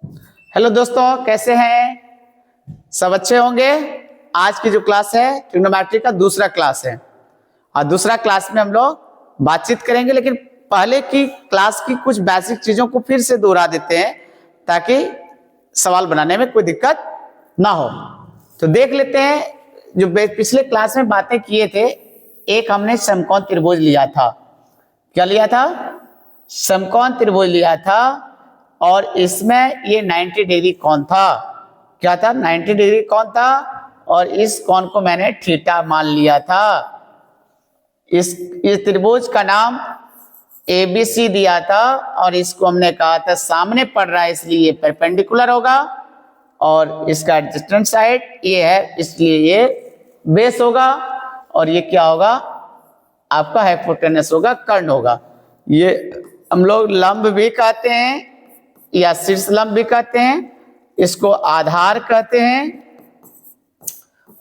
Hello दोस्तों, कैसे हैं? सब अच्छे होंगे। आज की जो क्लास है ट्रिग्नोमेट्री का दूसरा क्लास है और दूसरा क्लास में हम लोग बातचीत करेंगे, लेकिन पहले की क्लास की कुछ बेसिक चीजों को फिर से दोहरा देते हैं ताकि सवाल बनाने में कोई दिक्कत ना हो। तो देख लेते हैं जो पिछले क्लास में बातें किए थे। एक हमने समकोण त्रिभुज लिया था। क्या लिया था? समकोण त्रिभुज लिया था और इसमें ये 90 डिग्री कोण था। क्या था? 90 डिग्री कोण था और इस कोण को मैंने थीटा मान लिया था। इस त्रिभुज का नाम ABC दिया था और इसको हमने कहा था सामने पड़ रहा है इसलिए ये परपेंडिकुलर होगा और इसका एडजेसेंट साइड ये है इसलिए ये बेस होगा और ये क्या होगा? आपका हाइपोटेनस होगा, कर्ण होगा। ये हम लोग लंब भी कहते हैं या शीर्ष लंब भी कहते हैं, इसको आधार कहते हैं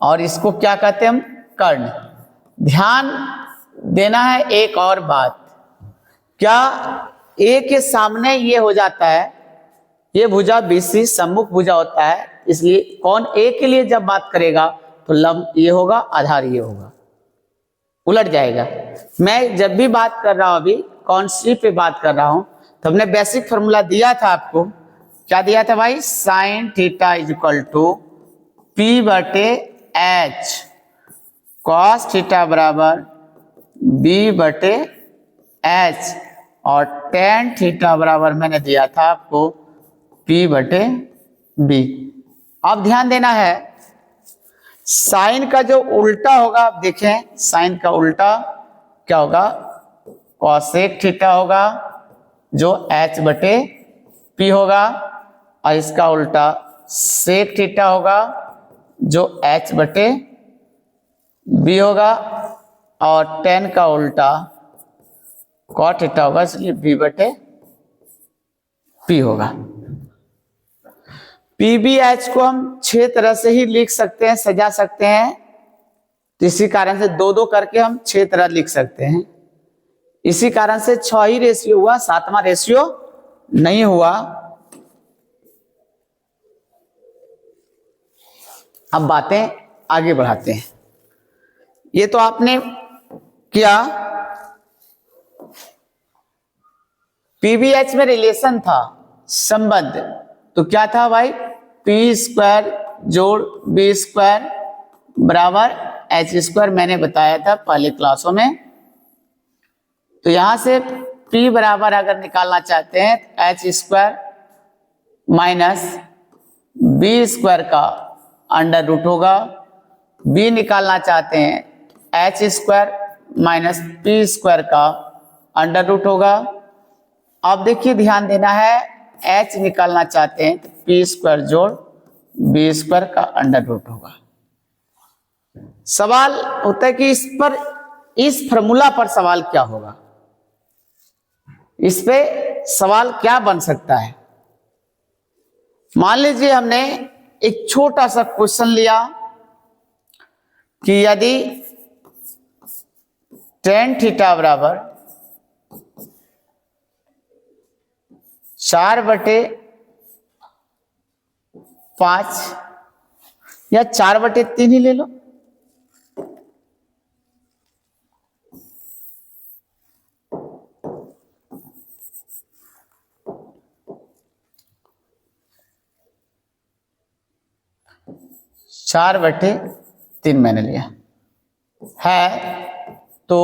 और इसको क्या कहते हैं हम? कर्ण। ध्यान देना है एक और बात, क्या ए के सामने ये हो जाता है, ये भुजा BC सम्मुख भुजा होता है, इसलिए कौन ए के लिए जब बात करेगा तो लंब ये होगा, आधार ये होगा, उलट जाएगा। मैं जब भी बात कर रहा हूं, अभी कौन सी पे बात कर रहा हूं, तो हमने बेसिक फॉर्मूला दिया था आपको। क्या दिया था भाई? Sine theta is equal to P/H, cos theta बराबर B/H और टेन थीटा बराबर मैंने दिया था आपको P/B। अब ध्यान देना है, साइन का जो उल्टा होगा, आप देखें साइन का उल्टा क्या होगा? कॉसेक थीटा होगा जो H/P होगा और इसका उल्टा सेक थीटा होगा जो H/B होगा और टेन का उल्टा कॉट थीटा होगा इसलिए B/P होगा। PBH को हम 6 तरह से ही लिख सकते हैं, सजा सकते हैं, तो इसी कारण से 2-2 करके हम 6 तरह लिख सकते हैं। इसी कारण से 6 ही रेशियो हुआ, 7वां रेशियो नहीं हुआ। अब बातें आगे बढ़ाते हैं। ये तो आपने किया, PBH में रिलेशन था, संबंध, तो क्या था भाई? P² जोड़ B² बराबर H², मैंने बताया था पहले क्लासों में। तो यहां से P बराबर अगर निकालना चाहते हैं H² माइनस B² का अंडर रूट होगा। B निकालना चाहते हैं H² माइनस P² का अंडर रूट होगा। अब देखिए ध्यान देना है, H निकालना चाहते हैं तो P² जोड़ B² का अंडर रूट होगा। सवाल होता है कि इस फॉर्मूला पर सवाल क्या होगा, इस पे सवाल क्या बन सकता है। मान लीजिए हमने एक छोटा सा क्वेश्चन लिया कि यदि टेन थीटा बराबर 4/5 या 4/3 ही ले लो, चार बटे 3 मैंने लिया है, तो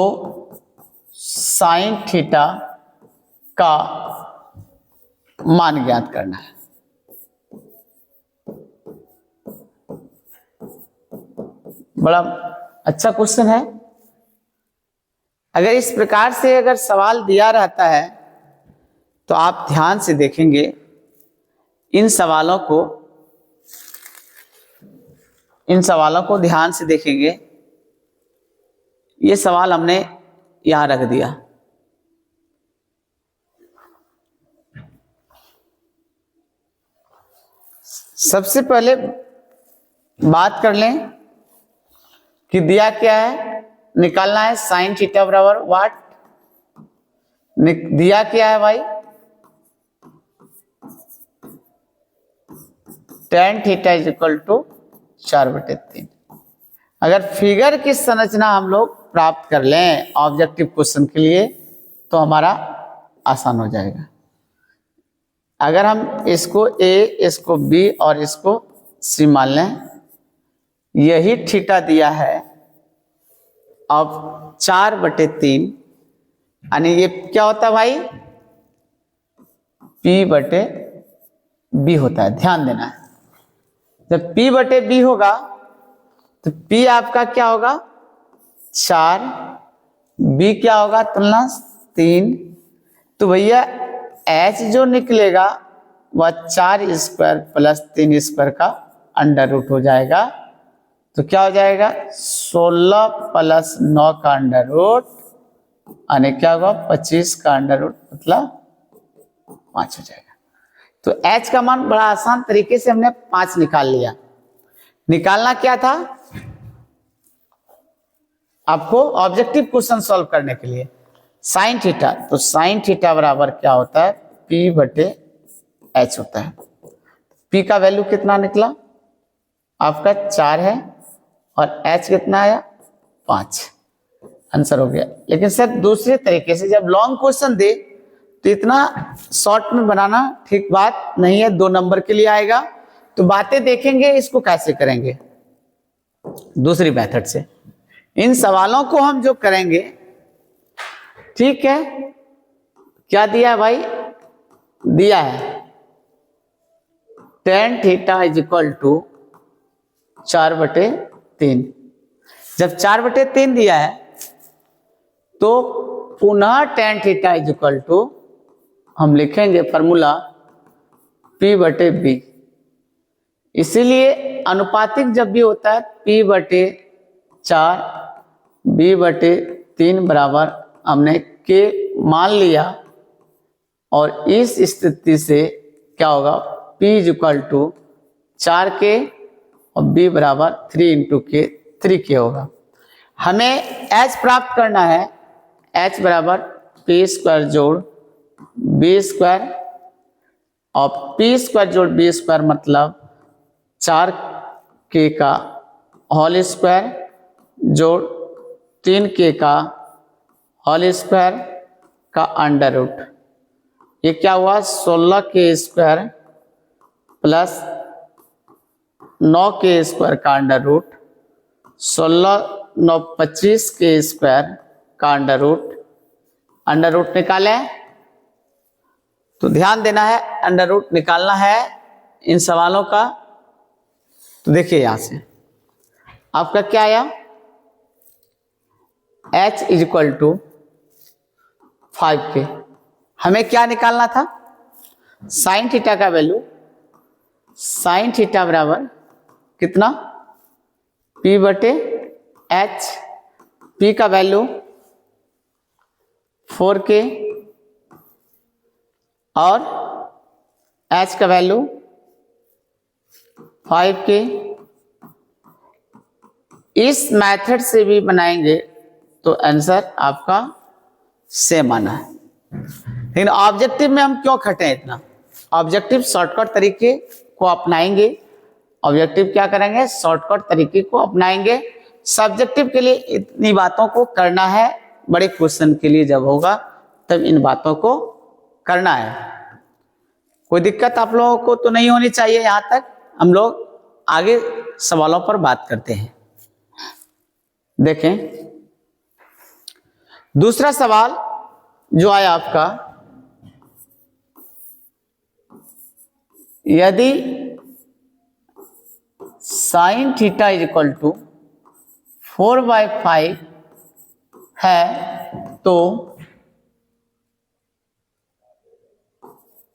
साइन थीटा का मान ज्ञात करना है। बड़ा अच्छा क्वेश्चन है। अगर इस प्रकार से अगर सवाल दिया रहता है तो आप ध्यान से देखेंगे, इन सवालों को ध्यान से देखेंगे। ये सवाल हमने यहां रख दिया। सबसे पहले बात कर लें कि दिया क्या है, निकालना है साइन थीटा बराबर व्हाट, दिया क्या है भाई? tan theta is equal to 4/3। अगर फिगर की संरचना हम लोग प्राप्त कर लें ऑब्जेक्टिव क्वेश्चन के लिए तो हमारा आसान हो जाएगा। अगर हम इसको A, इसको B और इसको C मान लें, यही थीटा दिया है, अब 4/3 यानी ये क्या होता है भाई, P/B होता है। ध्यान देना है, जब P/B होगा तो P आपका क्या होगा 4, B क्या होगा तुलना 3, तो भैया H जो निकलेगा वह 4² प्लस 3² का अंडर रूट हो जाएगा। तो क्या हो जाएगा 16 प्लस 9 का अंडर रूट यानी क्या होगा 25 का अंडर रूट मतलब 5 हो जाएगा। तो H का मान बड़ा आसान तरीके से हमने 5 निकाल लिया। निकालना क्या था आपको ऑब्जेक्टिव क्वेश्चन सॉल्व करने के लिए, साइन थीटा। तो साइन थीटा बराबर क्या होता है P/H होता है। P का वैल्यू कितना निकला आपका 4 है और H कितना आया 5, आंसर हो गया। लेकिन सर दूसरे तरीके से जब लॉन्ग क्वेश्चन दे तो इतना शॉर्ट में बनाना ठीक बात नहीं है, 2 नंबर के लिए आएगा। तो बातें देखेंगे इसको कैसे करेंगे दूसरी मेथड से। इन सवालों को हम जो करेंगे, ठीक है, क्या दिया है भाई, दिया है tan theta is equal to 4/3। जब 4/3 दिया है तो पुनः tan theta is equal to हम लिखेंगे फॉर्मूला P/B। इसीलिए अनुपातिक जब भी होता है P/4 B/3 बराबर हमने K मान लिया, और इस स्थिति से क्या होगा P is equal to 4K और B बराबर 3 × K 3K होगा। हमें H प्राप्त करना है, H बराबर P² जोड़ B² और P² जोड़ B² मतलब 4K का होल स्क्वायर जोड़ 3K का होल स्क्वायर का अंडर रूट। ये क्या हुआ 16K² प्लस 9K² का अंडर रूट, 16 9 25K² का अंडर रूट निकाले। तो ध्यान देना है, अंडर रूट निकालना है इन सवालों का। तो देखिए यहां से आपका क्या आया, H is equal to 5K। हमें क्या निकालना था साइन थीटा का वैल्यू, साइन थीटा बराबर कितना P/H। P का वैल्यू 4K और H का वैल्यू 5K। इस मेथड से भी बनाएंगे तो आंसर आपका सेम आना है। लेकिन ऑब्जेक्टिव में हम क्यों खटे इतना, ऑब्जेक्टिव शॉर्टकट तरीके को अपनाएंगे। ऑब्जेक्टिव क्या करेंगे, शॉर्टकट तरीके को अपनाएंगे। सब्जेक्टिव के लिए इतनी बातों को करना है, बड़े क्वेश्चन के लिए जब होगा तब इन बातों को करना है। कोई दिक्कत आप लोगों को तो नहीं होनी चाहिए। यहां तक हम लोग आगे सवालों पर बात करते हैं। देखें दूसरा सवाल जो आया आपका, यदि sine theta is equal to 4/5 है तो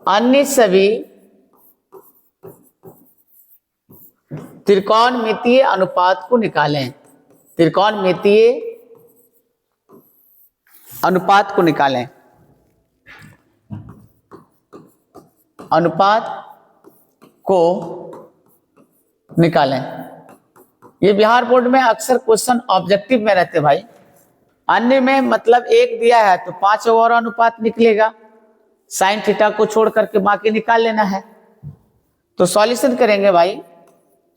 अन्य सभी त्रिकोणमितीय अनुपात को निकालें। त्रिकोणमितीय अनुपात को निकालें। अनुपात को निकालें। ये बिहार बोर्ड में अक्सर क्वेश्चन ऑब्जेक्टिव में रहते भाई। अन्य में मतलब एक दिया है तो 5 और अनुपात निकलेगा, साइन थीटा को छोड़ करके बाकी निकाल लेना है। तो सॉल्यूशन करेंगे भाई,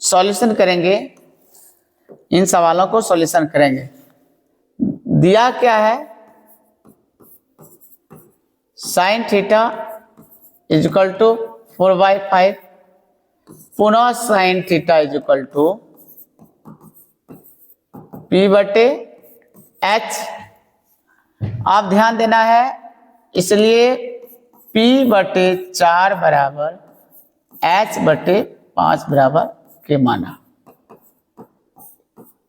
सॉल्यूशन करेंगे, इन सवालों को सॉल्यूशन करेंगे। दिया क्या है, साइन थीटा इजकल टू 4/5, पुनः sine theta is equal to P/H। आप ध्यान देना है, इसलिए P/4 बराबर H/5 बराबर के माना।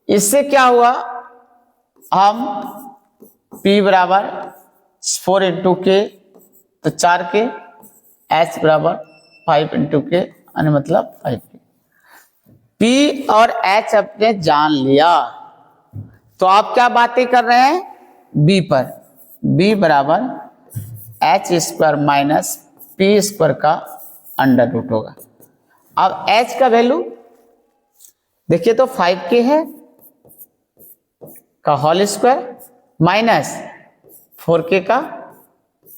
इससे क्या हुआ, हम P बराबर 4 इंटू के तो 4 के, H बराबर 5 इंटू के यानी मतलब 5 के। P और H अपने जान लिया, तो आप क्या बातें कर रहे हैं, B पर। B बराबर H² माइनस P² का अंडर रूट होगा। अब H का वैल्यू देखिए तो 5K है का होल स्क्वायर माइनस 4K का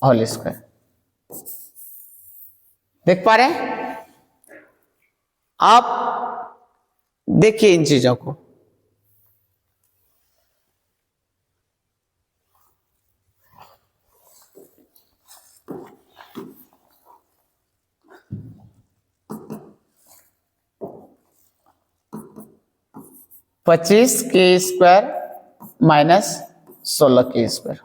होल स्क्वायर। देख पा रहे हैं आप, देखिए इन चीजों को। $25K² माइनस 16K²,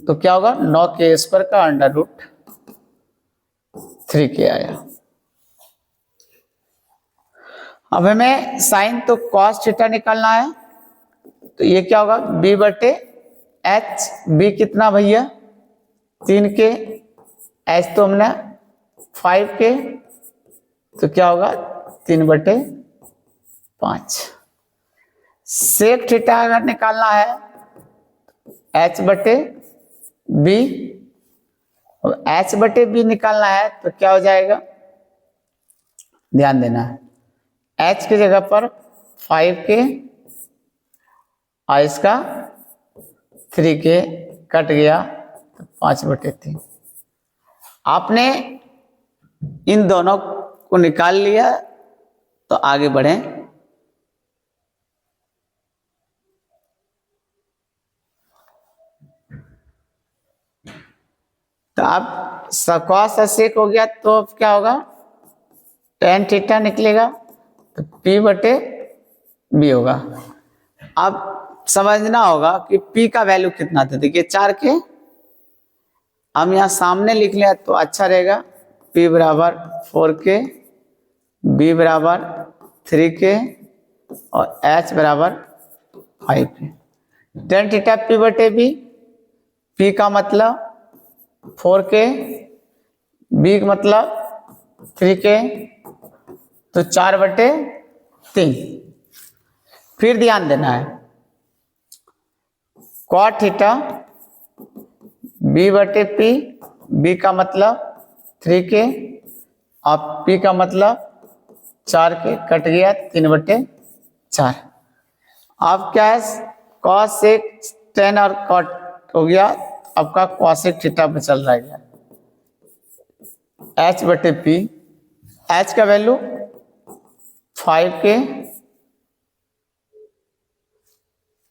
तो क्या होगा, 9K² का अंडर रूट 3K आया। अब हमें साइन तो कॉस थीटा निकालना है, तो ये क्या होगा, B/H। B कितना भैया, 3K, H तो हमने 5K, तो क्या होगा 3/5। सेक थीटा अगर निकालना है H/B, और H/B निकालना है तो क्या हो जाएगा, ध्यान देना है, H की जगह पर 5K और इसका 3K कट गया, 5/3। आपने इन दोनों को निकाल लिया, तो आगे बढ़ें। तो आप कॉस सेक हो गया, तो अब क्या होगा, tan थीटा निकलेगा, तो P/B होगा। अब समझना होगा कि P का वैल्यू कितना था, देखिए 4K, हम यहां सामने लिख लें तो अच्छा रहेगा। P बराबर 4K, B बराबर 3K और H बराबर 5K। tan theta P/B, P का मतलब 4K, B का मतलब 3K, तो 4/3। फिर ध्यान देना है, cot थीटा B/P, B का मतलब 3K और P का मतलब 4K, कट गया 3/4। अब क्या है, cos सेक tan और cot हो गया, आपका cosec थीटा बचल रह गया। H/P, H का वैल्यू 5K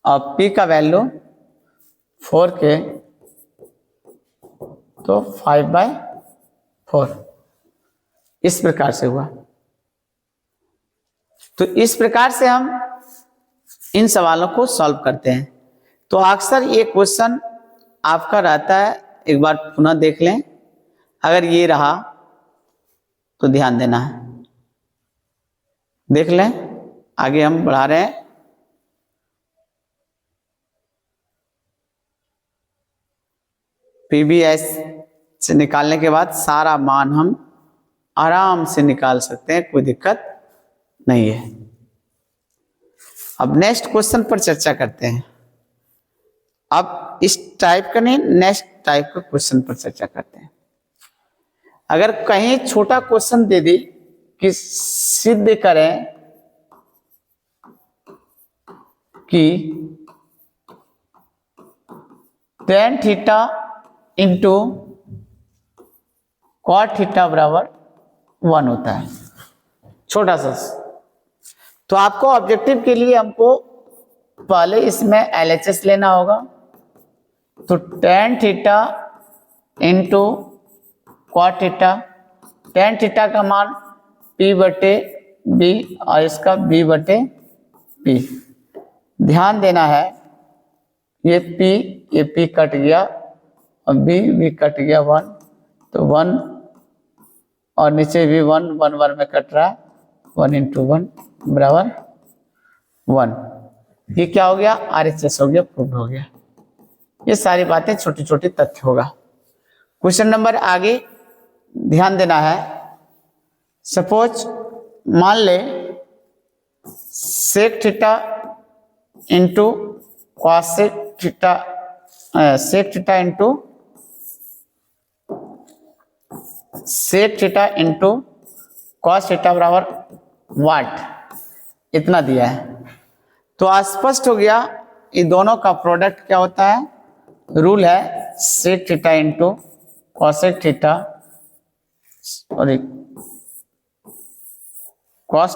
और P का वैल्यू 4K, तो 5/4 इस प्रकार से हुआ। तो इस प्रकार से हम इन सवालों को सॉल्व करते हैं। तो अक्सर ये क्वेश्चन आपका रहता है, एक बार पुनः देख लें, अगर ये रहा तो ध्यान देना है, देख लें। आगे हम बढ़ा रहे हैं। PBS से निकालने के बाद सारा मान हम आराम से निकाल सकते हैं, कोई दिक्कत नहीं है। अब नेक्स्ट क्वेश्चन पर चर्चा करते हैं। अब इस टाइप का नहीं, नेक्स्ट टाइप का क्वेश्चन पर चर्चा करते हैं। अगर कहीं छोटा क्वेश्चन दे दी कि सिद्ध करें कि tan theta into cot theta बराबर 1 होता है, छोटा सा। तो आपको ऑब्जेक्टिव के लिए हमको पहले इसमें LHS लेना होगा। तो tan theta into cot theta, tan theta का मान P बटे B और इसका B बटे P। ध्यान देना है ये P कट गया और B कट गया 1, तो 1 और नीचे भी 1 में कट रहा है, 1 इंटू 1 बराबर 1। ये क्या हो गया, RHS हो गया, प्रूव हो गया। ये सारी बातें छोटी छोटी तथ्य होगा। क्वेश्चन नंबर आगे ध्यान देना है। सपोज मान ले sec theta into cosec theta, sec theta into sec theta into cos theta बराबर वाट, इतना दिया है। तो स्पष्ट हो गया ये दोनों का प्रोडक्ट क्या होता है। रूल है sec theta into cosec theta और कॉस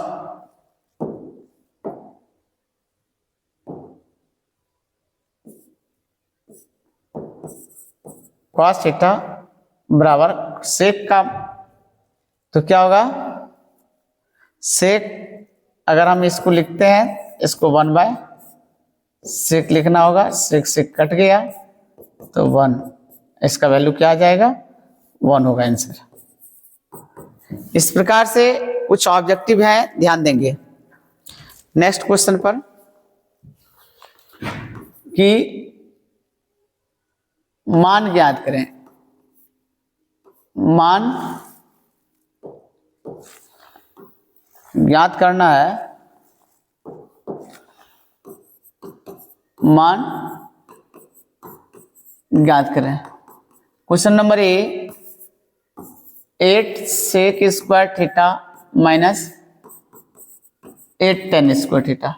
कॉस थीटा बराबर सेक का, तो क्या होगा सेक, अगर हम इसको लिखते हैं इसको 1/सेक लिखना होगा, सेक से कट गया तो 1, इसका वैल्यू क्या आ जाएगा 1 होगा आंसर। इस प्रकार से कुछ ऑब्जेक्टिव है, ध्यान देंगे। नेक्स्ट क्वेश्चन पर कि मान ज्ञात करें। मान ज्ञात करना है, मान ज्ञात करें। Question number A, 8 sec square theta minus 8 tan square theta.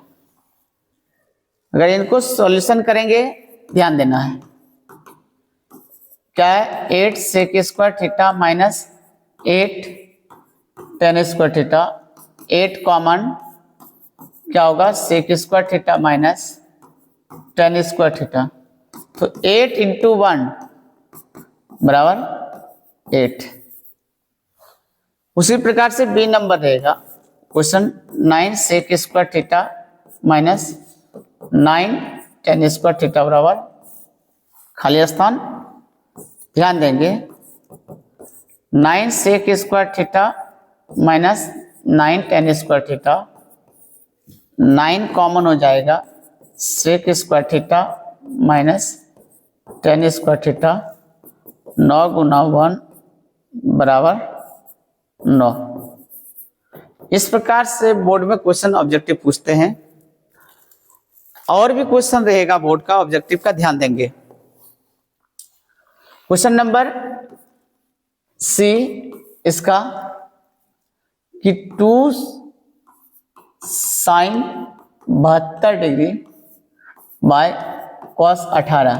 अगर इनको सॉल्यूशन करेंगे, ध्यान देना है क्या है, 8 sec square theta minus 8 tan square theta, 8 common क्या होगा sec square theta minus tan square theta, तो 8 इंटू 1 बराबर 8। उसी प्रकार से बी नंबर रहेगा। Question 9 sec square theta minus 9 tan square theta बराबर खाली स्थान। ध्यान देंगे 9 sec square theta minus 9 tan square theta, 9 common हो जाएगा, sec square theta minus tan square theta, 9 गुना 1 बराबर 9। इस प्रकार से बोर्ड में क्वेश्चन ऑब्जेक्टिव पूछते हैं। और भी क्वेश्चन रहेगा बोर्ड का ऑब्जेक्टिव का, ध्यान देंगे। क्वेश्चन नंबर सी इसका कि 2 sin 72 डिग्री बाय cos 18,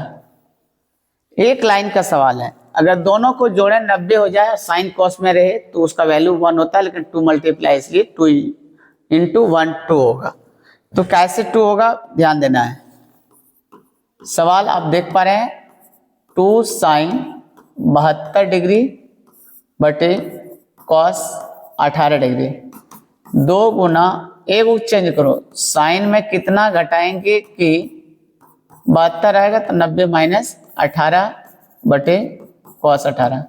एक लाइन का सवाल है। अगर दोनों को जोड़े 90 हो जाए, साइन कॉस में रहे तो उसका वैल्यू 1 होता है, लेकिन 2 मल्टीप्लाई इसलिए 2 इंटू 1 2 होगा। तो कैसे 2 होगा, ध्यान देना है। सवाल आप देख पा रहे हैं 2 sin 72 डिग्री बटे cos 18 डिग्री, 2 गुना, एक चेंज करो, साइन में कितना घटाएंगे कि 72 आएगा तो 90 माइनस 18 बटे cos 18,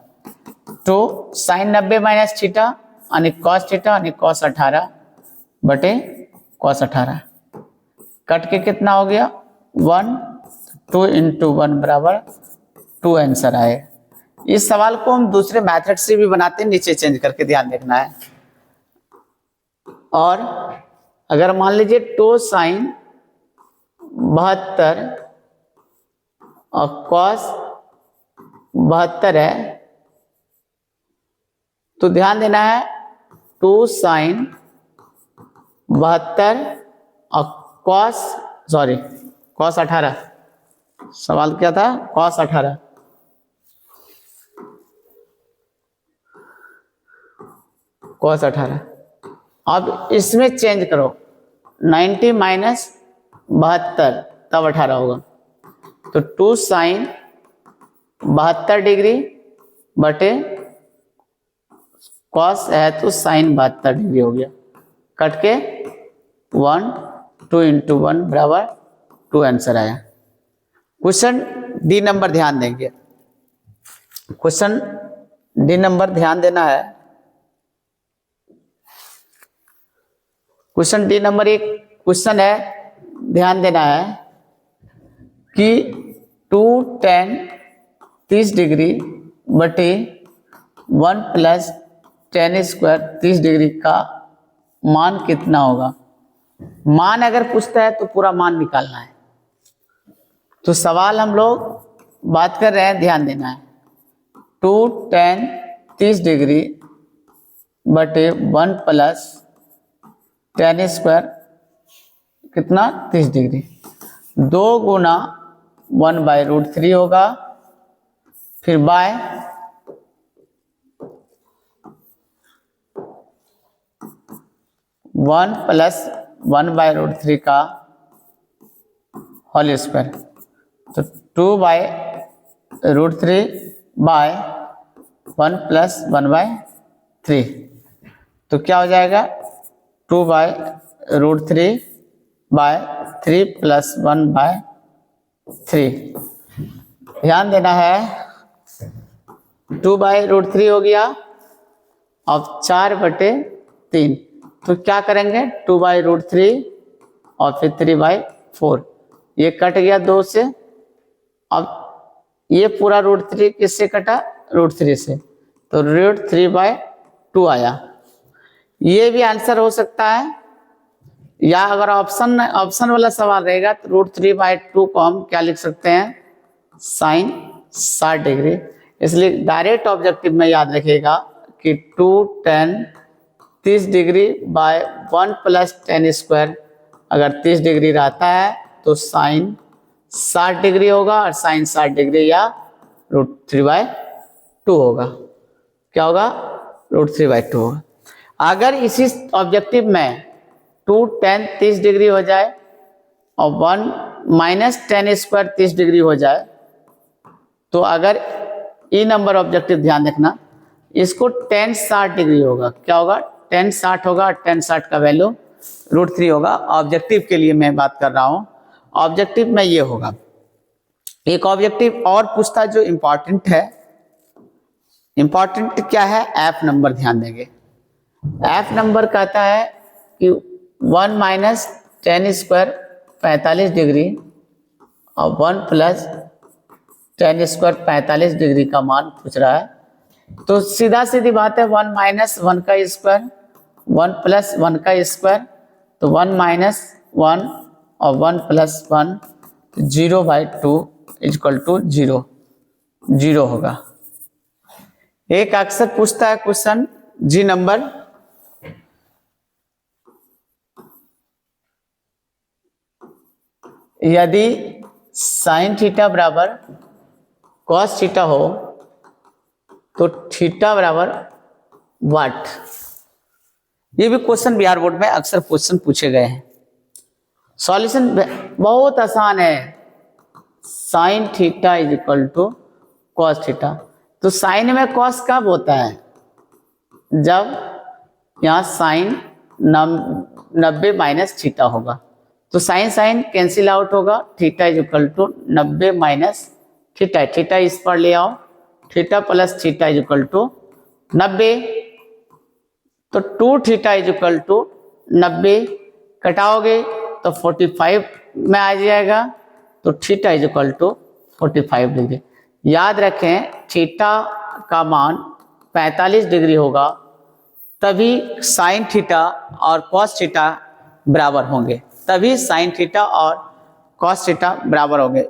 तो साइन 90 माइनस थीटा यानी cos थीटा यानी cos 18 बटे cos 18, कट के कितना हो गया 1, 2 इंटू 1 बराबर 2 आंसर आए। इस सवाल को हम दूसरे मेथड से भी बनाते हैं, नीचे चेंज करके, ध्यान देखना है। और अगर मान लीजिए 2 sin 72 और cos 72 है, तो ध्यान देना है 2 sin 72 और cos 18, सवाल क्या था cos 18, cos 18। अब इसमें चेंज करो 90 माइनस 72 तब 18 होगा। तो 2 साइन 72 डिग्री बटे कॉस है तो साइन 72 डिग्री हो गया। कट के 1 2 इंटू 1 बराबर 2 आंसर आया। क्वेश्चन डी नंबर ध्यान देंगे। क्वेश्चन डी नंबर ध्यान देना है। क्वेश्चन डी नंबर एक क्वेश्चन है, ध्यान देना है कि 2 tan 30 डिग्री बटे 1 प्लस tan स्क्वायर 30 डिग्री का मान कितना होगा। मान अगर पूछता है तो पूरा मान निकालना है। तो सवाल हम लोग बात कर रहे हैं, ध्यान देना है। 2 tan 30 डिग्री बटे 1 प्लस tan स्क्वायर कितना 30 डिग्री, 2 गुना 1/√3 होगा, फिर बाय 1 प्लस 1/√3 का होल स्क्वायर। तो 2/√3 बाय 1 प्लस 1/3। तो क्या हो जाएगा 2/√3 बाय 3 प्लस 1/3। ध्यान देना है 2/√3 हो गया। अब 4/3 तो क्या करेंगे 2/√3 और फिर 3/4, ये कट गया 2 से। अब ये पूरा √3 किससे कटा √3 से, तो √3/2 आया। ये भी आंसर हो सकता है, या अगर ऑप्शन वाला सवाल रहेगा तो √3/2 को हम क्या लिख सकते हैं साइन 60 डिग्री। इसलिए डायरेक्ट ऑब्जेक्टिव में याद रखिएगा कि 2 tan 30 degree by 1 plus tan square अगर 30 डिग्री रहता है तो साइन 60 डिग्री होगा, और साइन 60 डिग्री या √3/2 होगा। क्या होगा √3/2 होगा। अगर इसी ऑब्जेक्टिव में 2 tan 30 डिग्री हो जाए और 1 माइनस tan स्क्वायर 30 डिग्री हो जाए, तो अगर ई नंबर ऑब्जेक्टिव ध्यान रखना, इसको tan 60 डिग्री होगा। क्या होगा tan 60 होगा, tan 60 का वैल्यू √3 होगा। ऑब्जेक्टिव के लिए मैं बात कर रहा हूं, ऑब्जेक्टिव में ये होगा। एक ऑब्जेक्टिव और पूछता जो इंपॉर्टेंट है, इंपॉर्टेंट क्या है एफ नंबर ध्यान देंगे। एफ नंबर कहता है कि 1 माइनस tan स्क्वायर 45 डिग्री और 1 प्लस tan स्क्वायर 45 डिग्री का मान पूछ रहा है। तो सीधा सीधी बात है 1 माइनस 1 का स्क्वायर 1 प्लस 1 का स्क्वायर, तो 1 माइनस 1 और 1 प्लस 1 0/2 इक्वल टू 0 होगा। एक अक्सर पूछता है क्वेश्चन जी नंबर, यदि साइन थीटा बराबर कॉस थीटा हो तो थीटा बराबर वाट। ये भी क्वेश्चन बिहार बोर्ड में अक्सर क्वेश्चन पूछे गए हैं। सॉल्यूशन बहुत आसान है, sine theta is equal to cos theta. तो साइन में कॉस कब होता है, जब यहाँ साइन 90 माइनस थीटा होगा। तो साइन साइन कैंसिल आउट होगा, theta is equal to 90 minus theta, theta इस पर ले आओ, theta plus theta is equal to 90। तो 2 थीटा इज इक्वल टू 90 कटाओगे तो 45 में आ जाएगा, तो theta is equal to 45 degree. याद रखें थीटा का मान 45 डिग्री होगा, तभी साइन थीटा और कॉस थीटा बराबर होंगे, तभी साइन थीटा और कॉस थीटा बराबर होंगे।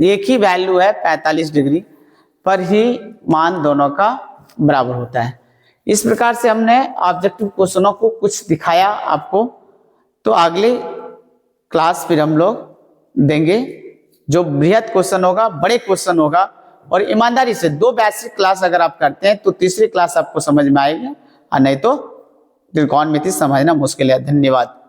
एक ही वैल्यू है 45 डिग्री पर ही मान दोनों का बराबर होता है। इस प्रकार से हमने ऑब्जेक्टिव क्वेश्चनों को कुछ दिखाया आपको। तो अगली क्लास फिर हम लोग देंगे जो बृहद क्वेश्चन होगा, बड़े क्वेश्चन होगा। और ईमानदारी से 2 बेसिक क्लास अगर आप करते हैं तो तीसरी क्लास आपको समझ में आएगी। और नहीं तो त्रिकोणमिति समझना मुश्किल है। धन्यवाद।